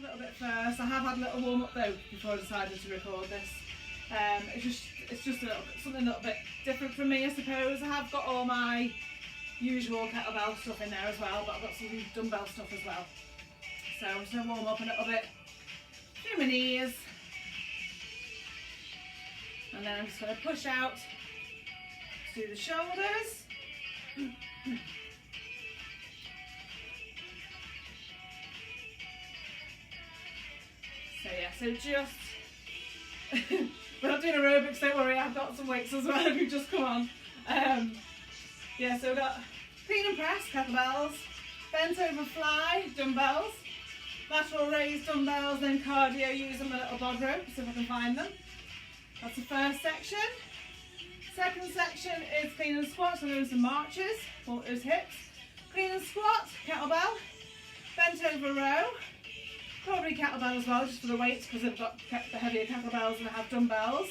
a little bit first. I have had a little warm up though before I decided to record this. It's just a little bit, something a little bit different from me, I suppose. I have got all my usual kettlebell stuff in there as well, but I've got some dumbbell stuff as well. So I'm just going to warm up a little bit through my knees, and then I'm just going to push out through the shoulders. So yeah, so just we're not doing aerobics, don't worry, I've got some weights as well if you just come on. Yeah, so we've got clean and press, kettlebells, bent over fly, dumbbells, lateral raise dumbbells, then cardio using my little bod rope, see if I can find them. That's the first section. Second section is clean and squat, so I'm doing some marches, walk those hips. Clean and squat, kettlebell, bent over row, probably kettlebell as well, just for the weights because I've got the heavier kettlebells and I have dumbbells.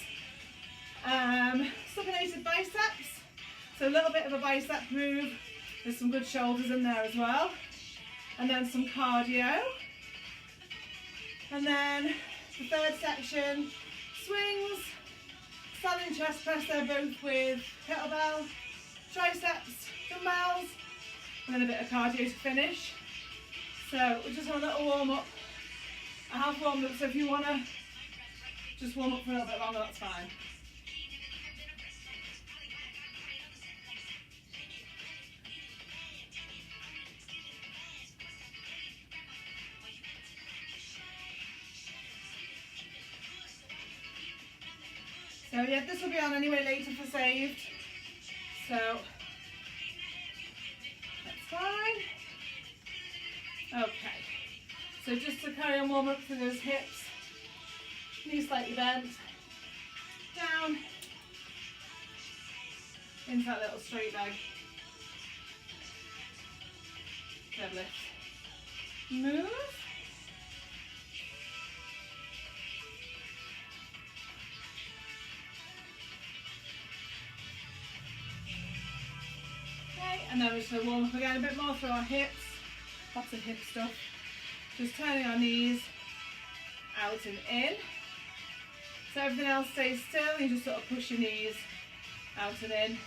Supinated biceps, so a little bit of a bicep move. There's some good shoulders in there as well. And then some cardio. And then the third section, swings, standing chest press, they're both with kettlebell, triceps, dumbbells, and then a bit of cardio to finish. So we'll just have a little warm up. I have warmed up, so if you want to just warm up for a little bit longer, that's fine. So yeah, this will be on anyway later for saved. So that's fine. Okay. So just to carry on warm up through those hips, knees slightly bent, down, into that little straight leg, deadlift, move, okay, and then we're just going to warm up again a bit more through our hips, lots of hip stuff. Just turning our knees out and in. So everything else stays still, you just sort of push your knees out and in.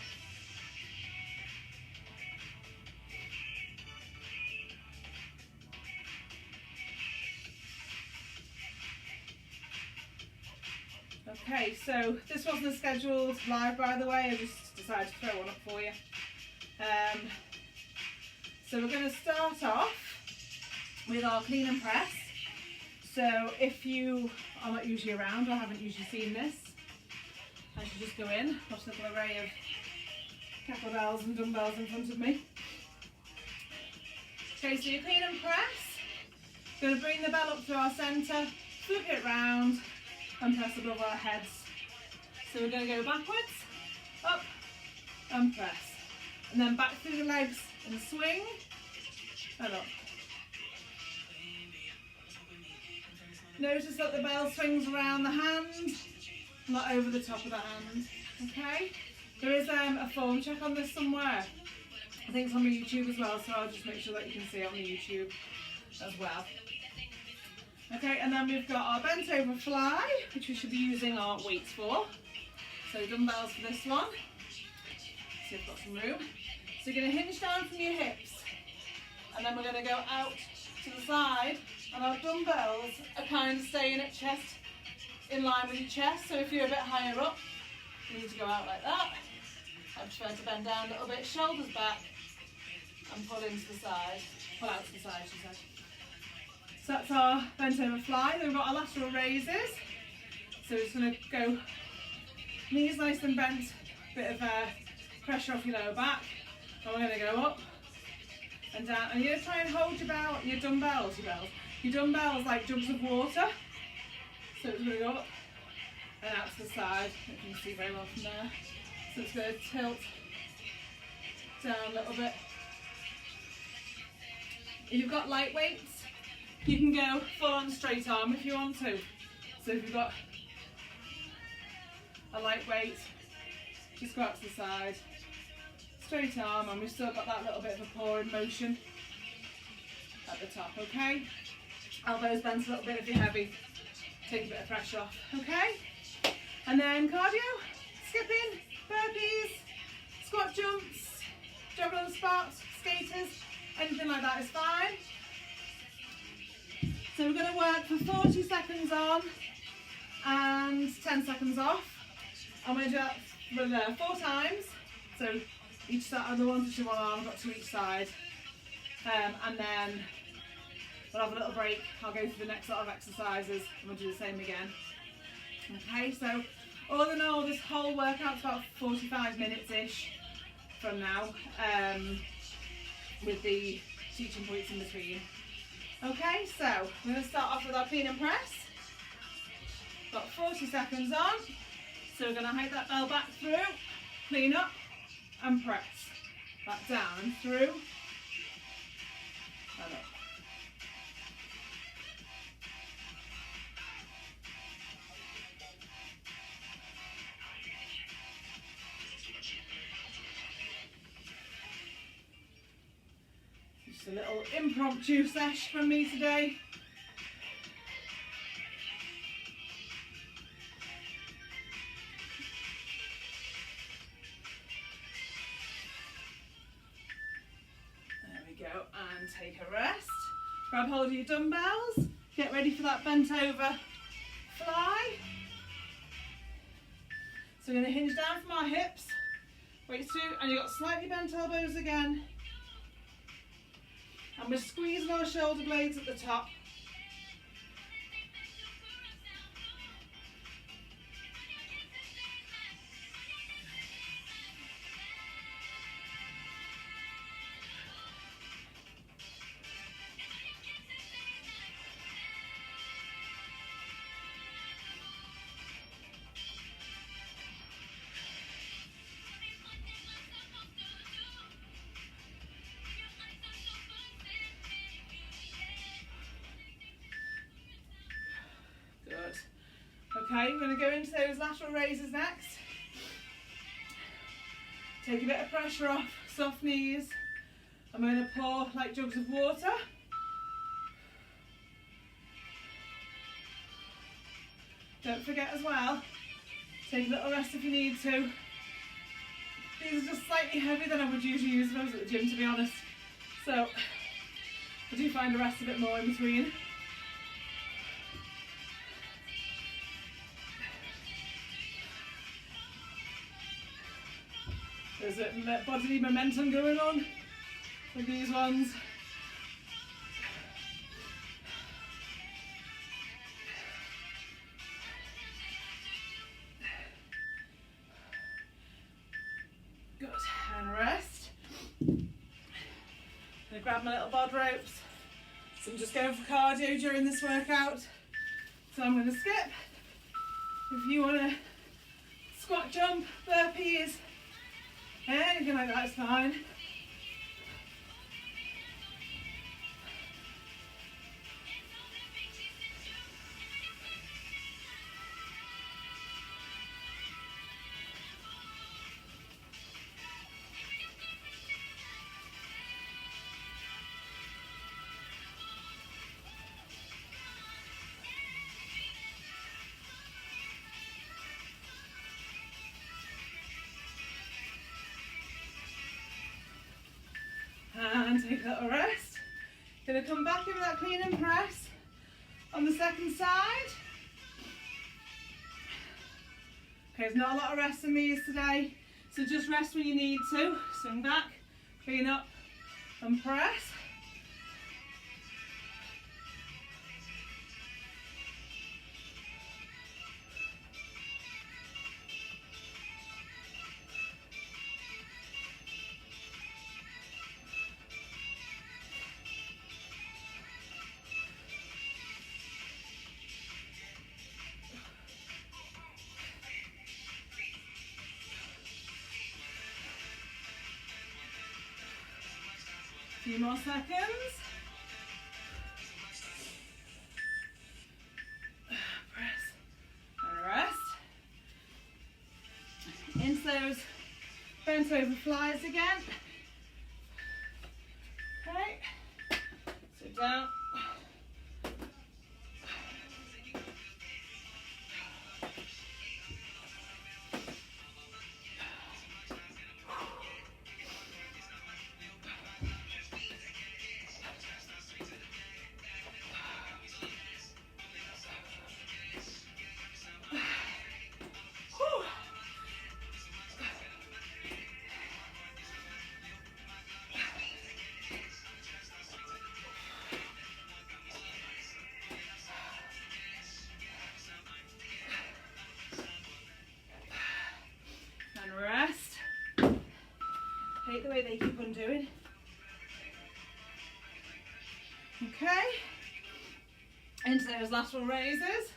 Okay, so this wasn't scheduled live, by the way, I just decided to throw one up for you. So we're going to start off with our clean and press. So if you are not usually around or haven't usually seen this, I should just go in, watch the little array of kettlebells and dumbbells in front of me. Okay, so your clean and press, going to bring the bell up to our centre, flip it round and press above our heads. So we're going to go backwards, up and press. And then back through the legs and swing and up. Notice that the bell swings around the hand, not over the top of the hand, okay? There is a form check on this somewhere. I think it's on my YouTube as well, so I'll just make sure that you can see it on the YouTube as well. Okay, and then we've got our bent over fly, which we should be using our weights for. So dumbbells for this one. See if I've got some room. So you're going to hinge down from your hips, and then we're going to go out to the side, and our dumbbells are kind of staying at chest, in line with your chest. So if you're a bit higher up, you need to go out like that. I prefer to bend down a little bit, shoulders back, and pull into the side. Pull out to the side, she said. So that's our bent over fly. Then we've got our lateral raises. So we're just going to go knees nice and bent, bit of pressure off your lower back. And we're going to go up and down. And you're going to try and hold your dumbbells, your dumbbells like jugs of water. So it's going to go up and out to the side. You can see very well from there. So it's going to tilt down a little bit. If you've got light weights, you can go full on straight arm if you want to. So if you've got a light weight, just go out to the side, straight arm, and we've still got that little bit of a pouring motion at the top, okay? Elbows bent a little bit if you're heavy. Take a bit of pressure off, okay? And then cardio, skipping, burpees, squat jumps, jog on the spot, skaters, anything like that is fine. So we're going to work for 40 seconds on and 10 seconds off. I'm going to do that 4 times. So each side, on the one to one arm, I've got 2 each side. And then we'll have a little break. I'll go through the next sort of exercises and we'll do the same again. Okay, so all in all, this whole workout's about 45 minutes-ish from now, with the teaching points in between. Okay, so we're going to start off with our clean and press. Got 40 seconds on, so we're going to hike that bell back through, clean up and press. Back down and through and up. Just a little impromptu sesh from me today. There we go, and take a rest. Grab hold of your dumbbells. Get ready for that bent over fly. So we're going to hinge down from our hips, weights through, and you've got slightly bent elbows again. And we're squeezing our shoulder blades at the top. Okay, we're going to go into those lateral raises next. Take a bit of pressure off, soft knees. I'm going to pour like jugs of water. Don't forget as well, take a little rest if you need to. These are just slightly heavier than I would usually use if I was at the gym, to be honest. So I do find the rest a bit more in between. There's a bodily momentum going on with these ones. Good, and rest. I'm going to grab my little bod ropes. So I'm just going for cardio during this workout. So I'm going to skip. If you want to squat jump, burpees, anything like that is fine. And take a little rest. Gonna come back in with that clean and press on the second side. Okay, there's not a lot of rest in these today, so just rest when you need to. Swing back, clean up and press. Few more seconds. Press and rest. Into those bent over flies again. Okay. So down way they keep on doing. Okay, into those lateral raises.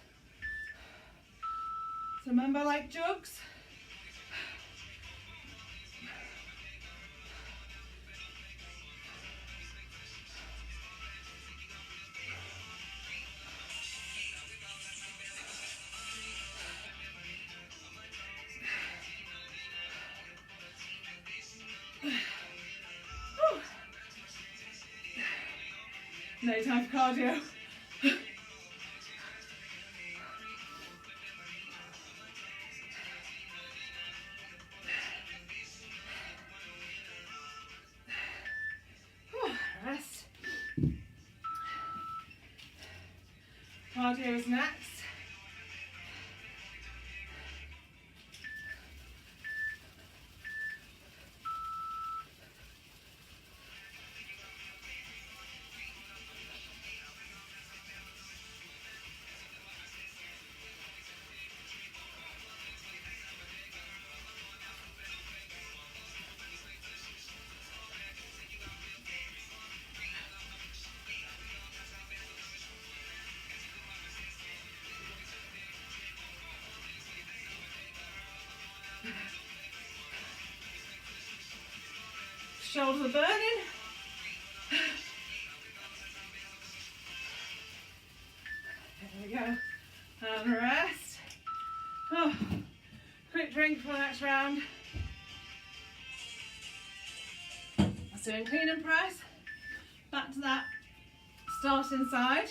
So remember, like jugs. No time for cardio. Rest. Cardio is next. Shoulders are burning. There we go. And rest. Oh, quick drink for the next round. So doing clean and press. Back to that starting side.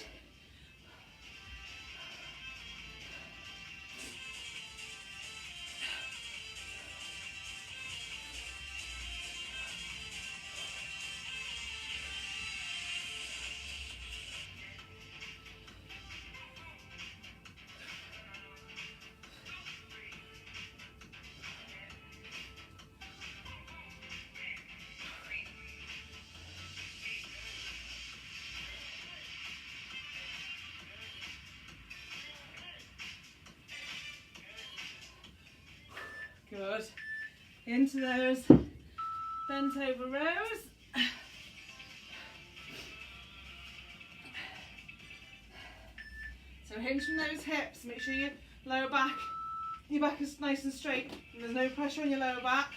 Good. Into those bent over rows. So hinge from those hips. Make sure your lower back, your back is nice and straight. And there's no pressure on your lower back.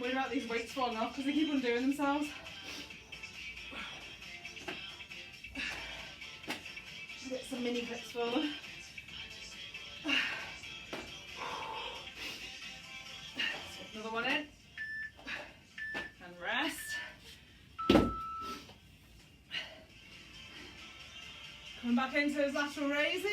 Worry about these weights falling off because they keep on doing themselves. Get some mini clips for them. Another one in. And rest. Coming back into those lateral raises.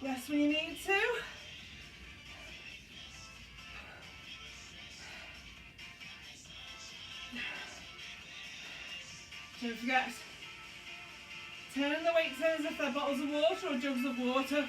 Rest when you need to. Don't forget, turn the weights as if they're bottles of water or jugs of water.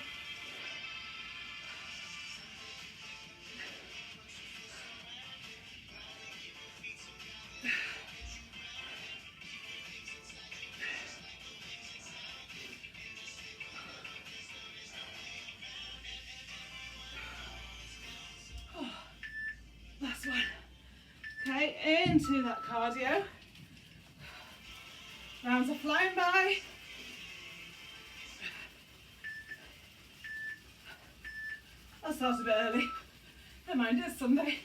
Last one. Okay, into that cardio. Rounds are flying by. I'll start a bit early. Never mind, it's Sunday.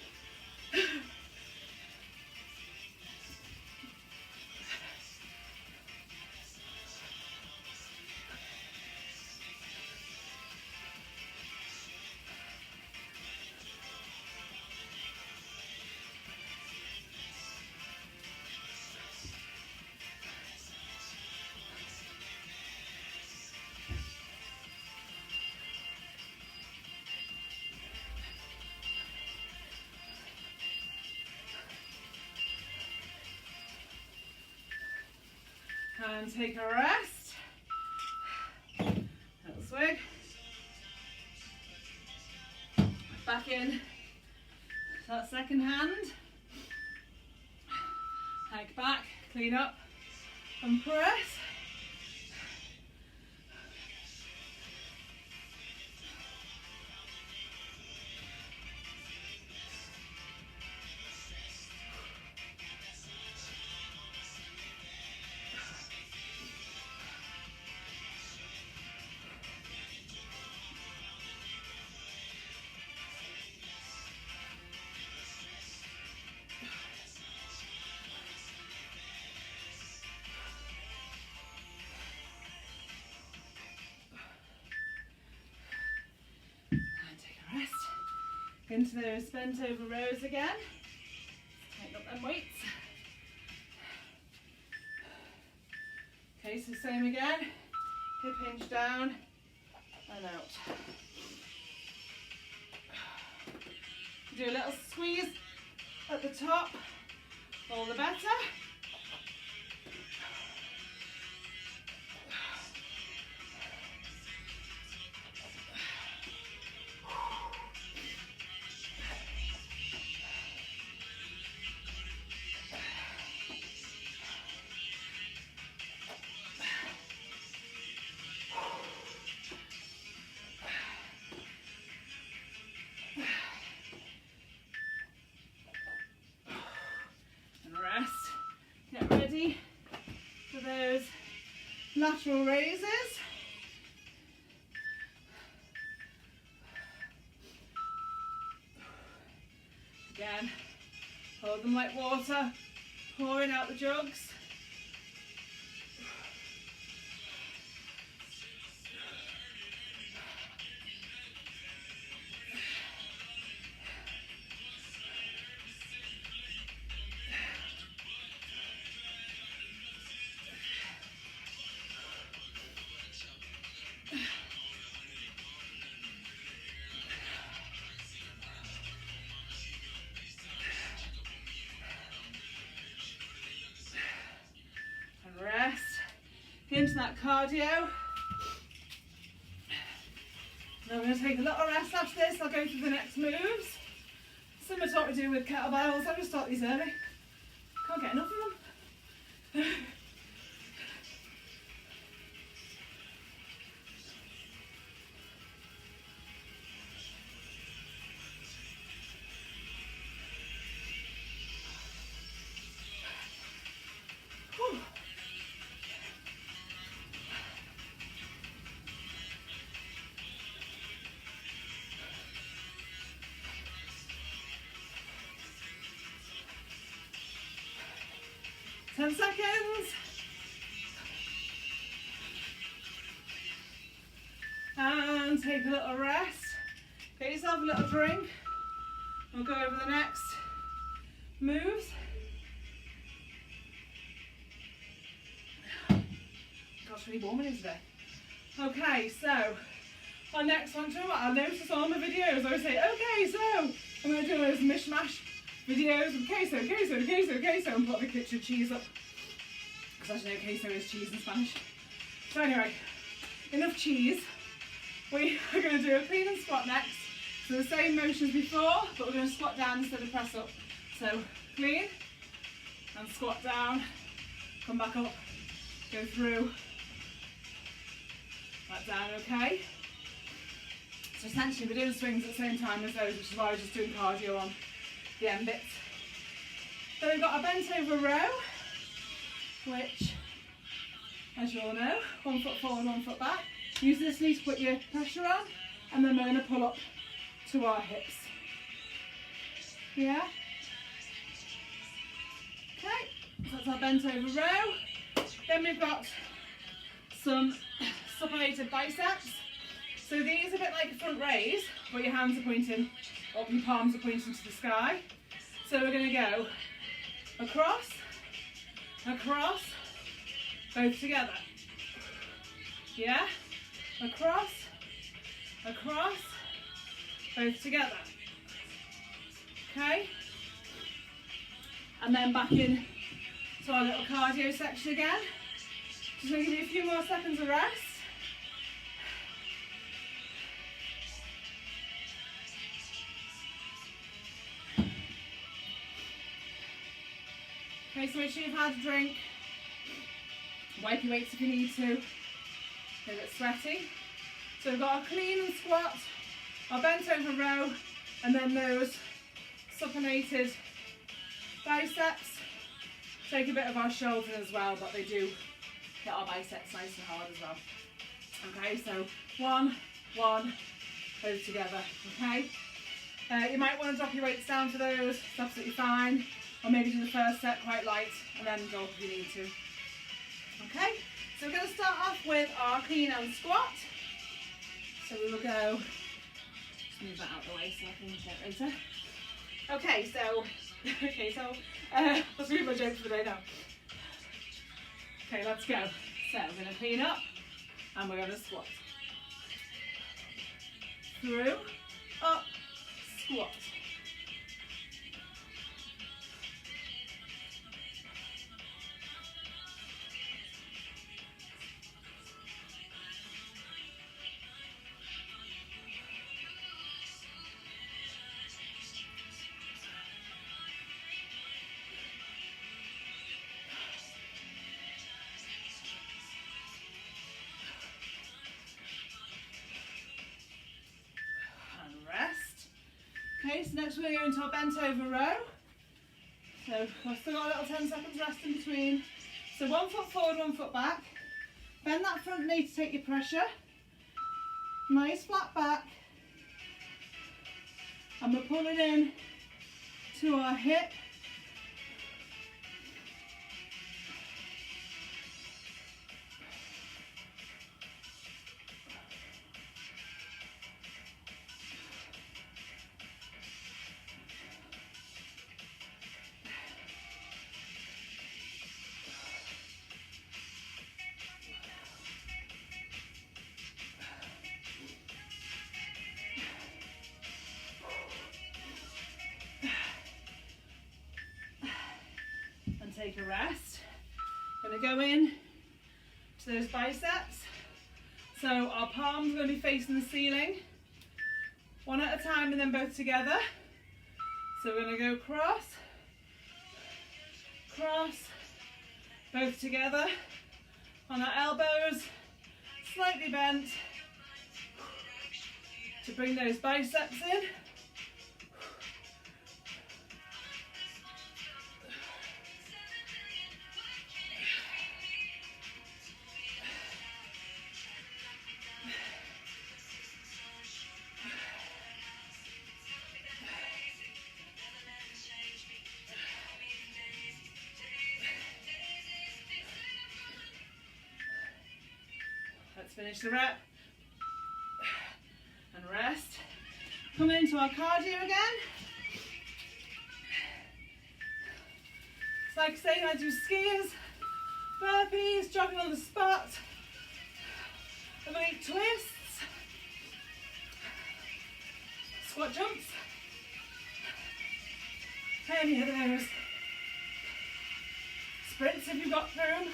And take a rest. back in to that second hand. Hike back, clean up and press. Into those bent over rows again. Take up them weights. Okay, so same again. Hip hinge down and out. Do a little squeeze at the top, all the better. Get ready for those lateral raises. Again, hold them like water, pouring out the jugs. Rest into that cardio. Now I'm going to take a little rest after this. I'll go through the next moves. Similar to what we do with kettlebells. I'll just start these early. Can't get enough of them. Whew. 10 seconds. And take a little rest. Get yourself a little drink. We'll go over the next moves. Gosh, really warm it is today. Okay, so our next one, I noticed on the videos, I always say, okay, so I'm going to do those mishmash videos of queso, and put the kitchen cheese up. Because as you know, queso is cheese in Spanish. So anyway, enough cheese. We are going to do a clean and squat next. So the same motion as before, but we're going to squat down instead of press up. So clean and squat down, come back up, go through, back down, okay? So essentially we're doing swings at the same time as those, which is why I was just doing cardio on the end bits. So we've got a bent over row, which, as you all know, 1 foot forward, 1 foot back. Use this knee to put your pressure on, and then we're going to pull up to our hips. Yeah? Okay, so that's our bent over row. Then we've got some supinated biceps. So these are a bit like a front raise, but your hands are pointing, or your palms are pointing to the sky. So we're going to go across, across, both together. Yeah? Across, across, both together. Okay? And then back in to our little cardio section again. Just going to give you a few more seconds of rest. Okay, so make sure you've had a drink. Wipe your weights if you need to. They look sweaty. So we've got our clean and squat, our bent over row, and then those supinated biceps. Take a bit of our shoulder as well, but they do get our biceps nice and hard as well. Okay, so 1, 1, those together, okay? You might want to drop your weights down for those, it's absolutely fine. Or maybe do the first set quite light and then drop if you need to. Okay, so we're going to start off with our clean and squat. So we will go, just move that out of the way so I can get later. Okay, so let's read my joke for the day now. Okay, let's go. So we're going to clean up and we're going to squat. Through, up, squat. Okay, so next we're going to go into our bent over row. So I've still got a little 10 seconds rest in between. So 1 foot forward, 1 foot back. Bend that front knee to take your pressure. Nice flat back. And we're pulling in to our hip. Take a rest. Going to go in to those biceps. So our palms are going to be facing the ceiling, one at a time and then both together. So we're going to go cross, cross, both together on our elbows, slightly bent to bring those biceps in. Let's finish the rep and rest. Come into our cardio again. It's like saying I do skiers, burpees, jogging on the spot, oblique twists, squat jumps, any of those. Sprints if you've got room.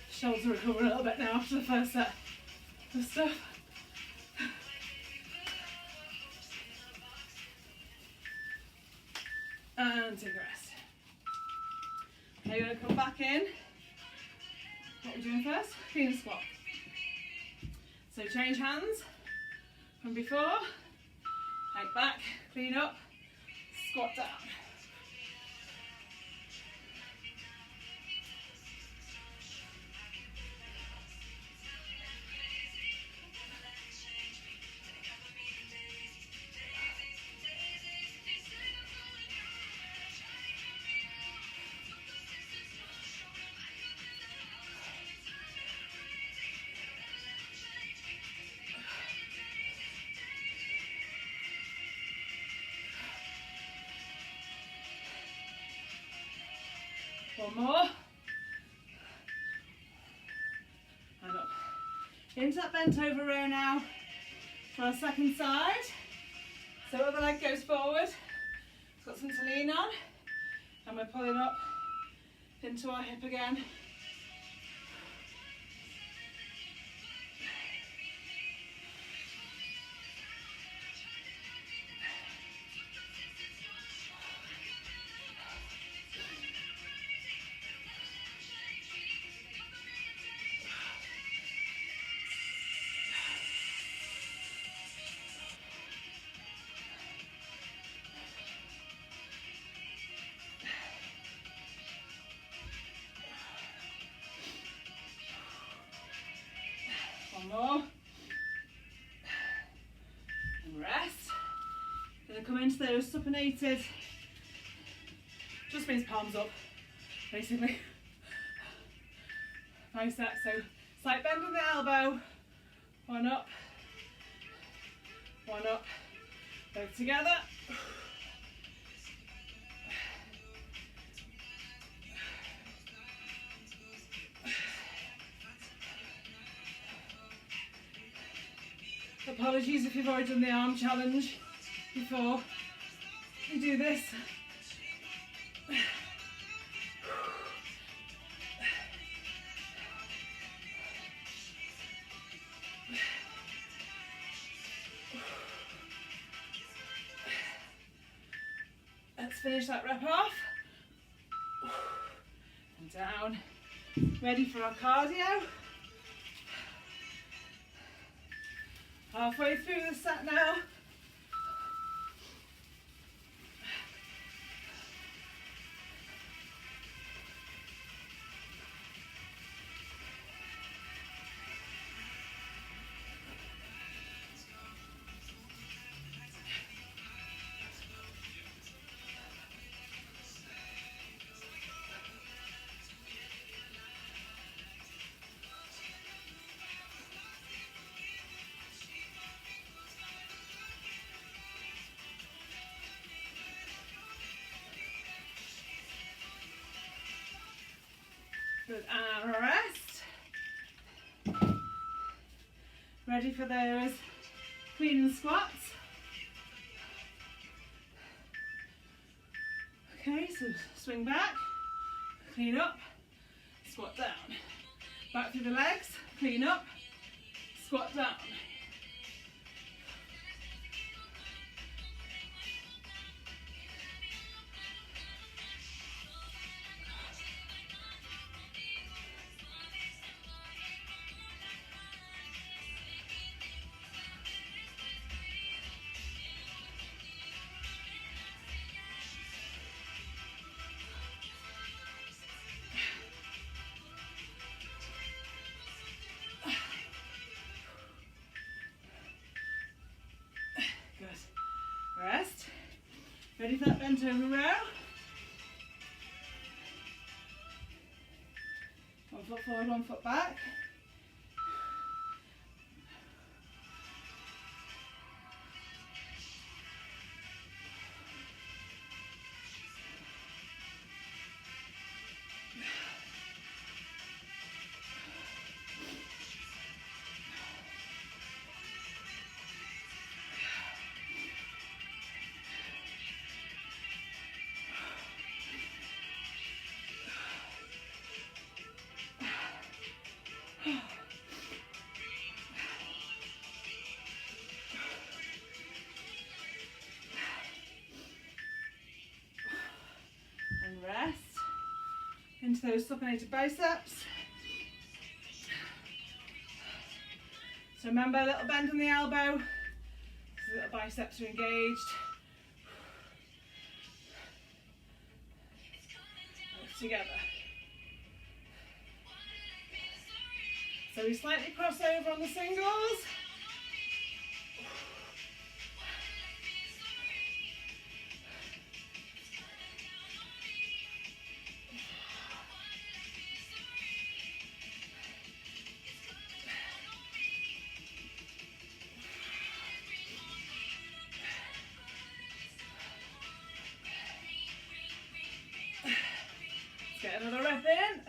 Shoulders recover a little bit now after the first set of stuff. And take a rest. Now you're going to come back in. What are we doing first? Clean and squat. So change hands from before. Hike back, clean up, squat down. One more. And up. Into that bent over row now for our second side. So other leg goes forward. It's got something to lean on. And we're pulling up into our hip again. into those supinated, just means palms up, basically. Biceps, so slight bend in the elbow, one up, both together. Apologies if you've already done the arm challenge before you do this. Let's finish that rep off. And down. Ready for our cardio. Halfway through the set now. Good, and rest. Ready for those clean and squats. Okay, so swing back, clean up, squat down. Back through the legs, clean up, squat down. Rest. Ready for that bent over row. 1 foot forward, 1 foot back. Rest into those supinated biceps. So remember, a little bend in the elbow, so the little biceps are engaged. Both together. So we slightly cross over on the singles. Get another rep in.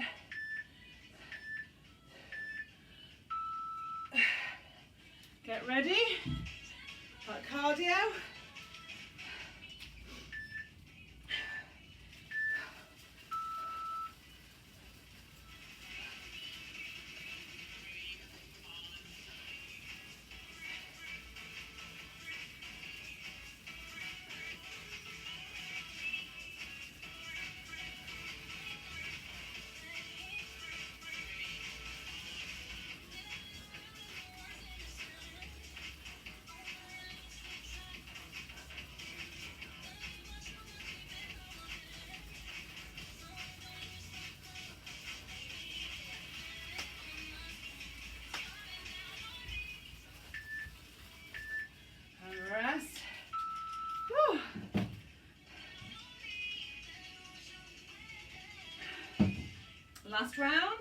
Last round,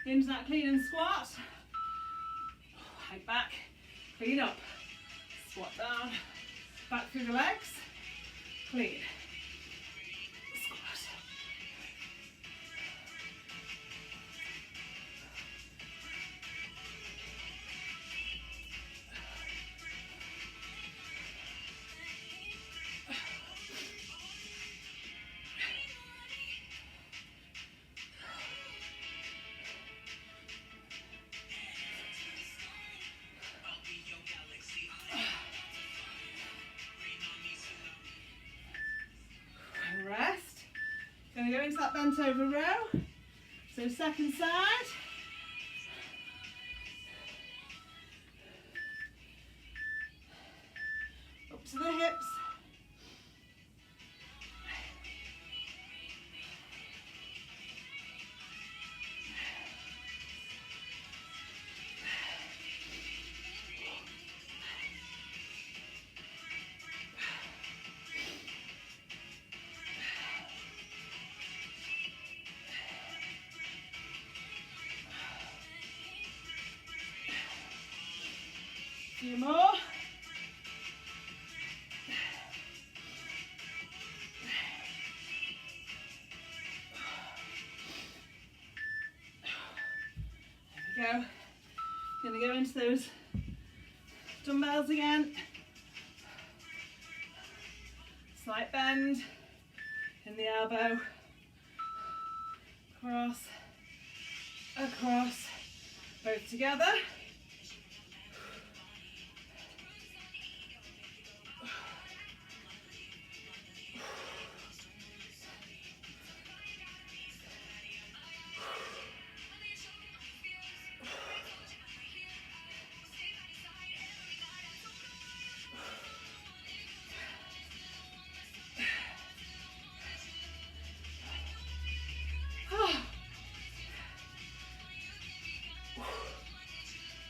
into that clean and squat. Hike back, clean up, squat down, back through the legs, clean, squat. Rest. Going to go into that bent over row. So second side. Up to the hips. Few more. There we go. Going to go into those dumbbells again. Slight bend in the elbow. Across, across, both together.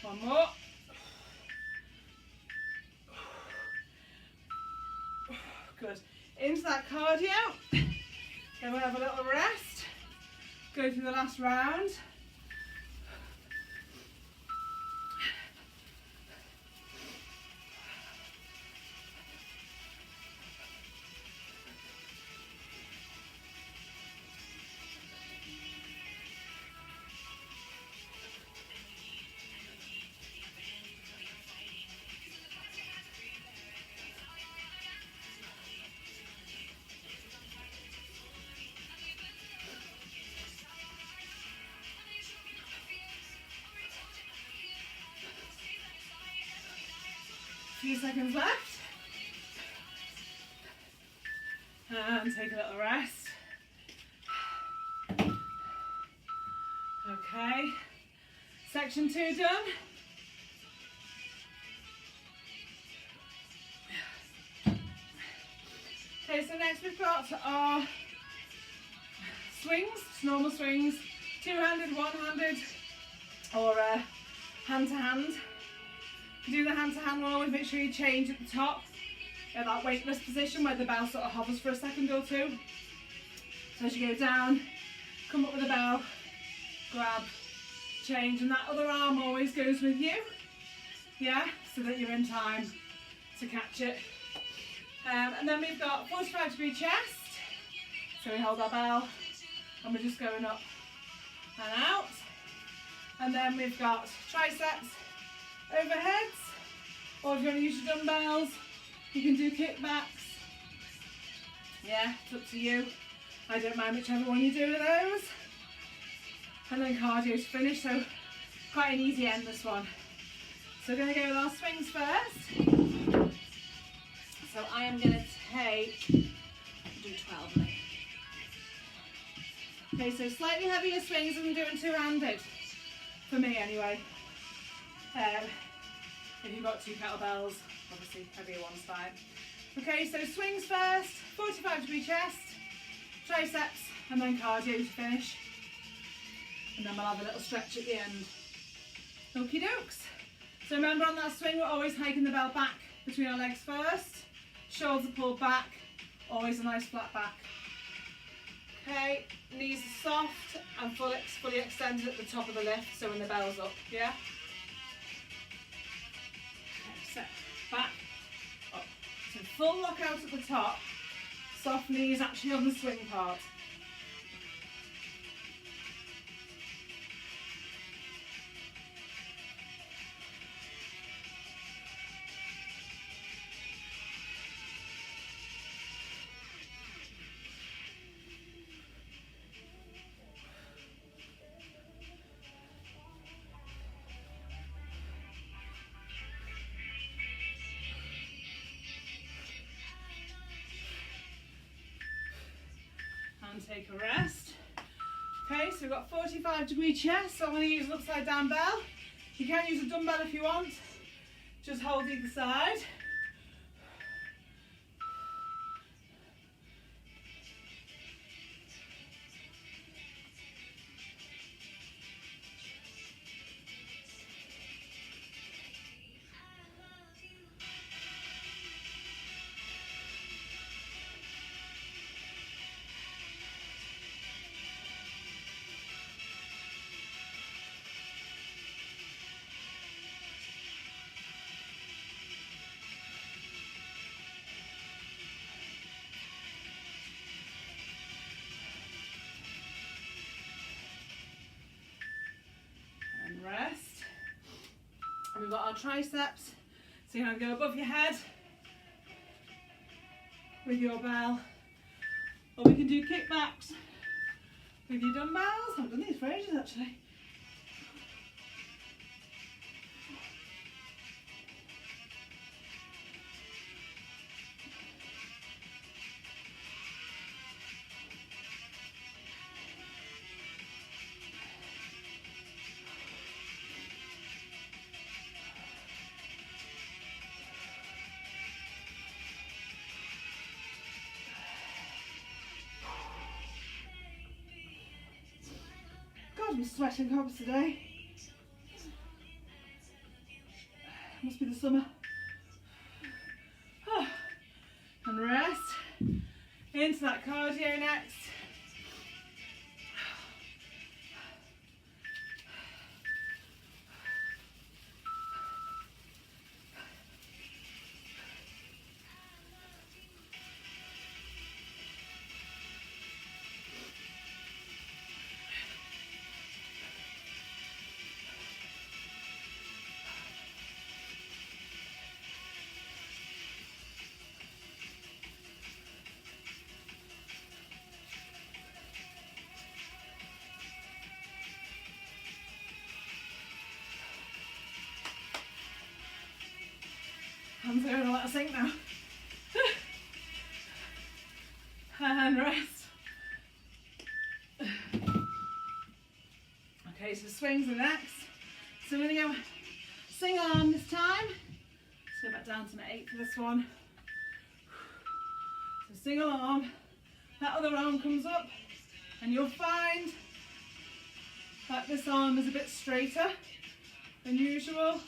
One more. Good. Into that cardio. Then we'll have a little rest. Go through the last round. Few seconds left, and take a little rest. Okay, section 2 done. Okay, so next we've got our swings, normal swings, two-handed, one-handed, or hand-to-hand. If you do the hand-to-hand one, always make sure you change at the top, at that weightless position where the bell sort of hovers for a second or two. So as you go down, come up with the bell, grab, change, and that other arm always goes with you, yeah, so that you're in time to catch it. And then we've got 45-degree chest, so we hold our bell, and we're just going up and out. And then we've got triceps, overheads, or if you want to use your dumbbells, you can do kickbacks. Yeah, it's up to you. I don't mind whichever one you do with those. And then cardio to finish, so quite an easy end this one. So we're going to go with our swings first. So I am going to do 12 of it. Okay, so slightly heavier swings than doing two-handed, for me anyway. If you've got 2 kettlebells, obviously heavier one's fine. Okay, so swings first, 45-degree chest, triceps, and then cardio to finish. And then we'll have a little stretch at the end. Okie dokes. So remember, on that swing, we're always hiking the bell back between our legs first. Shoulders pulled back, always a nice flat back. Okay, knees are soft and fully extended at the top of the lift, so when the bell's up, yeah? Okay, so back, up. So full lock out at the top, soft knees actually on the swing part. And take a rest. Okay, so we've got 45-degree chest, so I'm going to use an upside down bell. You can use a dumbbell if you want. Just hold either side. Rest. And we've got our triceps, so you're going to go above your head with your bell, or we can do kickbacks with your dumbbells. I haven't done these for ages actually. I'm sweating cobs today. Must be the summer. And rest. Into that cardio next. Hands are going to let us sink now. And rest. Okay, so swings are next. So we're going to go single arm this time. Let's go back down to my 8 for this one. So single arm, that other arm comes up, and you'll find that this arm is a bit straighter than usual.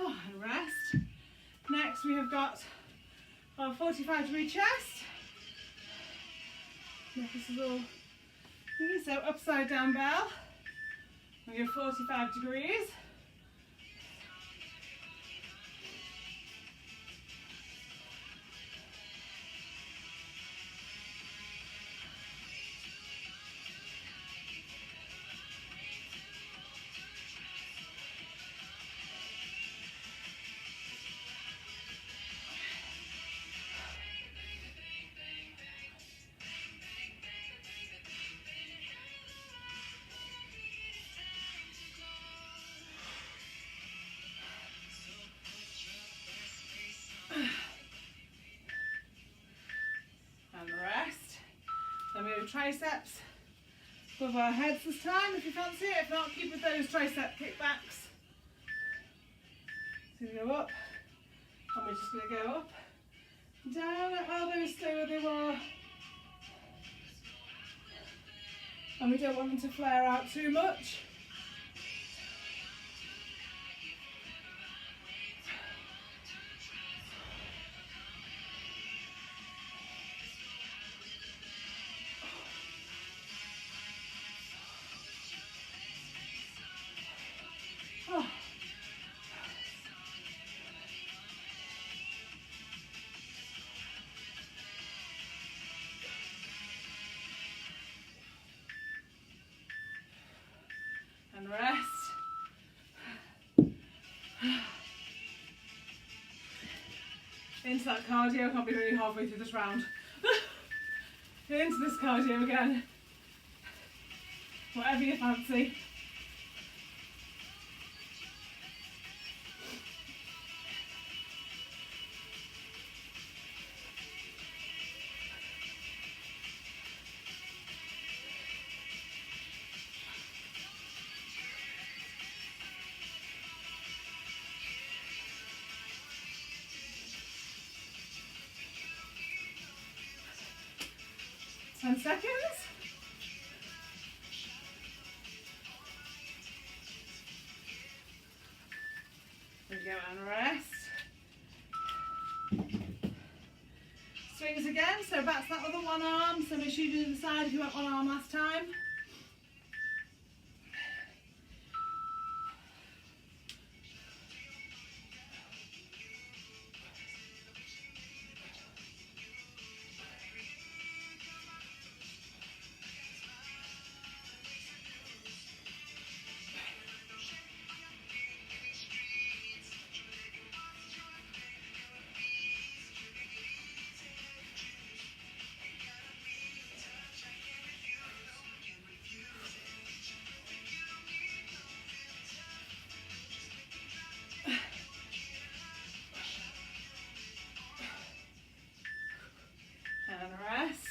And rest. Next we have got our 45-degree chest. This is all easy. So upside down bell with your 45 degrees. And rest. Then we have triceps, above our heads this time if you fancy it. If not, keep with those tricep kickbacks. So we go up, and we're just going to go up, down, elbows stay where they were. And we don't want them to flare out too much. Oh. And rest. Into that cardio, can't be really halfway through this round. Into this cardio again. Whatever you fancy. Ten seconds. There we go, and rest. Swings again, so back to that other one arm. So make sure you do the side if you went one arm last time. And rest.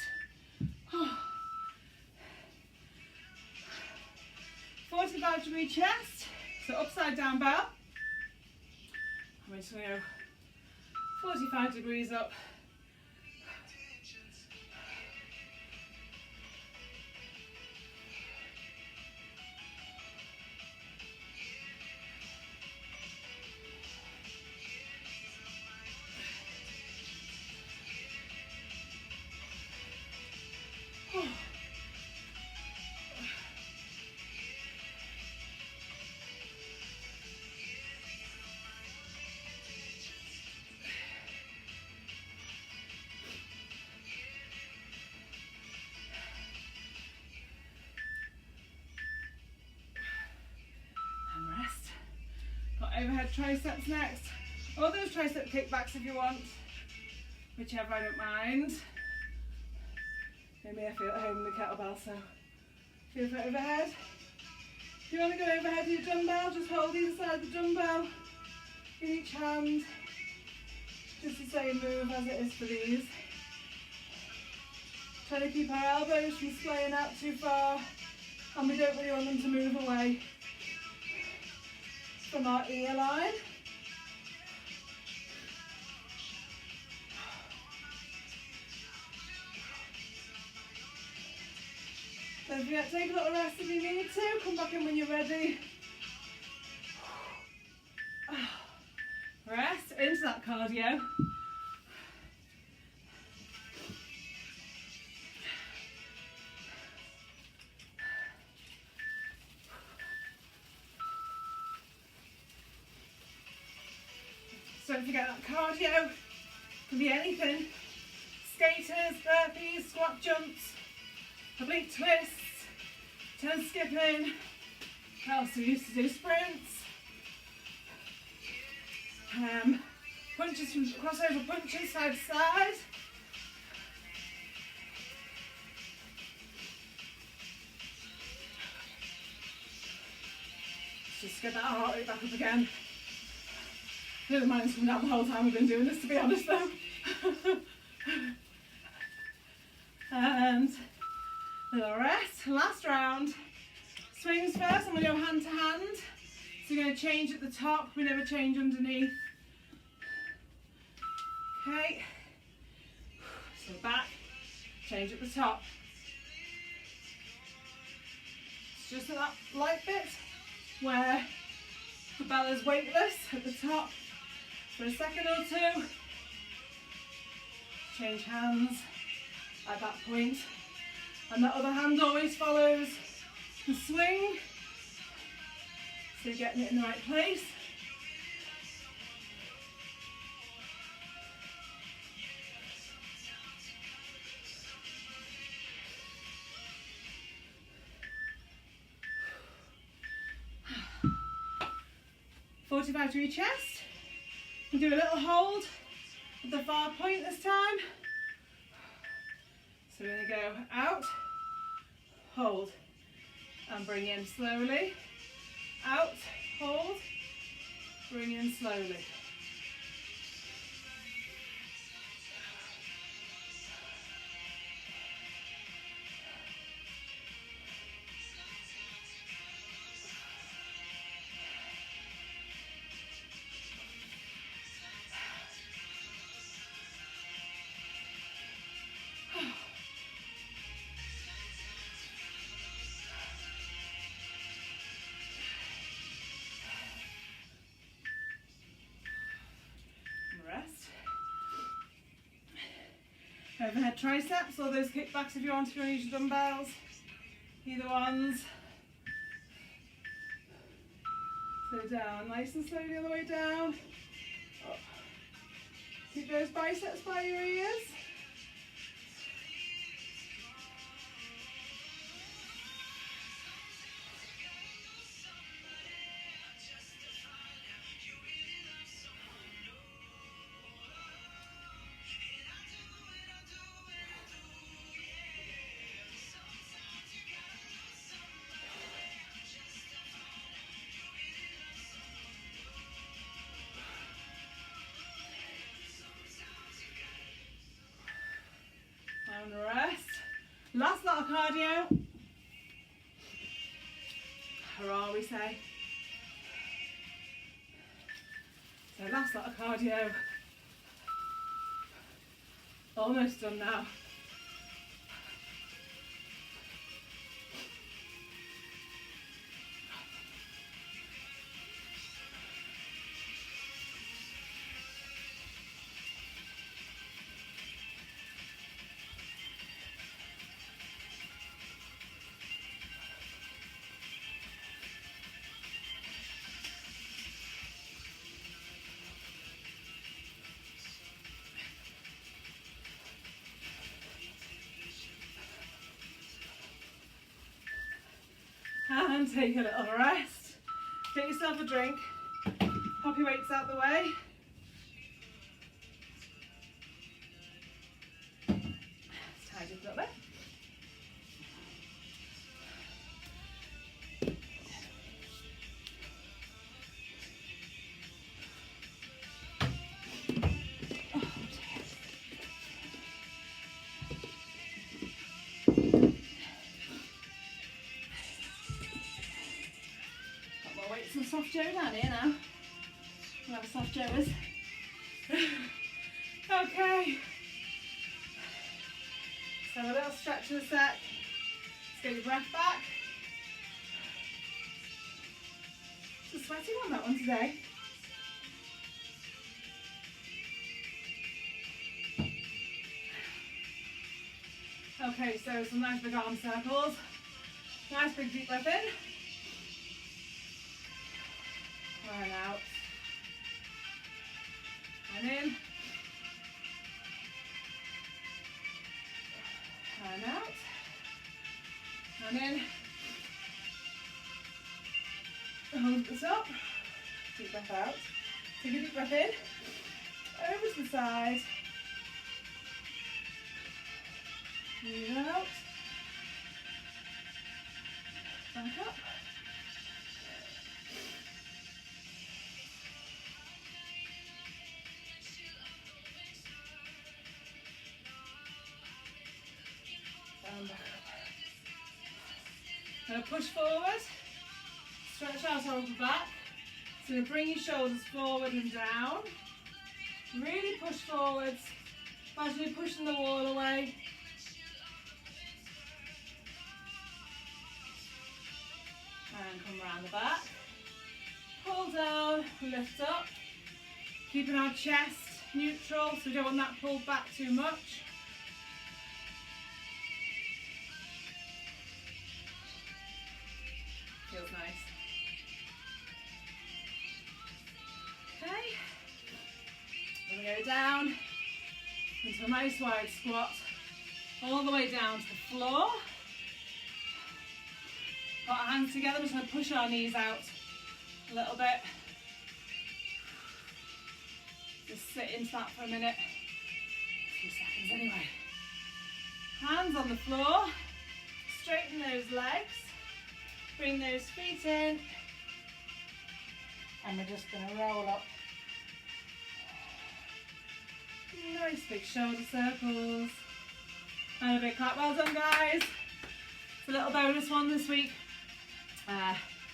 45-degree chest, so upside down bow. I'm just going to go 45 degrees up. Overhead triceps next, or those tricep kickbacks if you want, whichever, I don't mind. Maybe I feel at home in the kettlebell, so feel for overhead. If you want to go overhead with your dumbbell, just hold either side of the dumbbell in each hand. Just the same move as it is for these. Try to keep our elbows from splaying out too far, and we don't really want them to move away from our ear line. Don't forget to take a little rest if you need to. Come back in when you're ready. Rest into that cardio. Don't forget that cardio can be anything. Skaters, burpees, squat jumps, oblique twists, turn skipping. I also used to do sprints. Punches from crossover punches side to side. Let's just get that heart rate back up again. I don't mind it's come down the whole time we've been doing this, to be honest though. And Little rest. Last round. Swings first. I'm going to go hand to hand. So you're going to change at the top. We never change underneath. Okay. So back. Change at the top. It's just at that light bit where the bell is weightless at the top. For a second or two. Change hands at that point. And the other hand always follows the swing. So you're getting it in the right place. .45 to your chest. And do a little hold at the far point this time. So we're going to go out, hold, and bring in slowly. Out, hold, bring in slowly. Overhead triceps, or those kickbacks if you want to use your dumbbells, either ones. So down, nice and slowly all the way down. Up. Keep those biceps by your ears. And rest. Last lot of cardio. Hurrah, we say. So last lot of cardio. Almost done now. And take a little rest. Get yourself a drink. Pop your weights out the way. Let's tidy up a little bit. Some soft Joe down here now. We'll have a soft Joe's. Okay. So a little stretch in a sec. Let's get your breath back. Just sweating on that one today. Okay, so some nice big arm circles. Nice big deep breath in. And out. And in. And out. And in. Hold this up. Deep breath out. Take a deep breath in. Over to the side. Breathe out. Back up. And back up. Going to push forward, stretch out our upper back. So you're going to bring your shoulders forward and down. Really push forwards. Imagine you're pushing the wall away. And come around the back. Pull down, lift up. Keeping our chest neutral, so we don't want that pulled back too much. Feels nice. Okay. We're going to go down into a nice wide squat, all the way down to the floor. Got our hands together, we're just going to push our knees out a little bit. Just sit into that for a minute. A few seconds anyway. Hands on the floor. Straighten those legs. Bring those feet in. And we're just going to roll up. Nice big shoulder circles. And a big clap. Well done, guys. It's a little bonus one this week.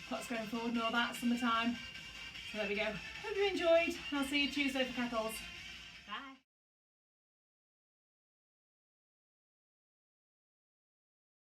What's going forward and all that, summertime. So there we go. Hope you enjoyed. I'll see you Tuesday for Kettles.